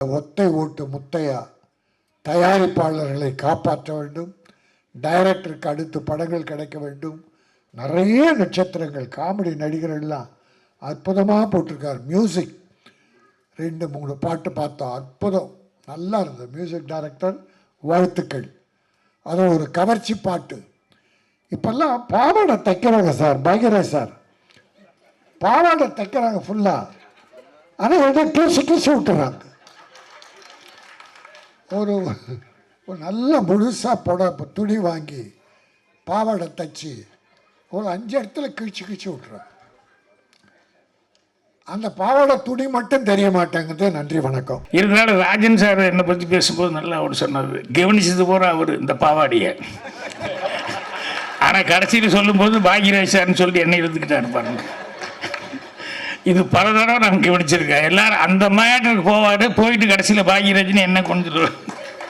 ஒத்தை ஓட்டு முத்தையா தயாரிப்பாளர்களை காப்பாற்ற வேண்டும், டைரக்டருக்கு அடுத்து படங்கள் கிடைக்க வேண்டும். நிறைய நட்சத்திரங்கள் காமெடி நடிகர்கள்லாம் அற்புதமாக போட்டிருக்கார். மியூசிக் 2-3 பாட்டு பார்த்தோம், அற்புதம், நல்லா இருந்தது. மியூசிக் டைரக்டர் வாழ்த்துக்கள். அது ஒரு கவர்ச்சி பாட்டு. இப்பெல்லாம் பாவாடை தைக்கிறாங்க சார், பாக்யராஜ் சார் பாவாடை தைக்கிறாங்க ஃபுல்லாக. ஆனால் வந்து கிழிச்சு விட்டுறாங்க. ஒரு நல்ல முழுசாக துணி வாங்கி பாவாடை தைச்சி ஒரு 5 இடத்துல கிழிச்சு விட்டுறாங்க. அந்த பாவாடை துணி மட்டும் தெரிய மாட்டேங்குது. நன்றி, வணக்கம். இருந்தாலும் ராஜன் சார் என்னை பற்றி பேசும்போது நல்லா அவர் சொன்னார், கவனிச்சது போகிற அவர் இந்த பாவாடியை. ஆனால் கடைசியில் சொல்லும்போது பாக்யராஜ் சார்னு சொல்லி என்னை எடுத்துக்கிட்டாரு பாருங்க. இது பல தடவை நான் கவனிச்சிருக்கேன். எல்லாரும் அந்த மேட்டருக்கு போயிட்டு கடைசியில் பாக்யராஜ்னு என்ன கொண்டுட்டு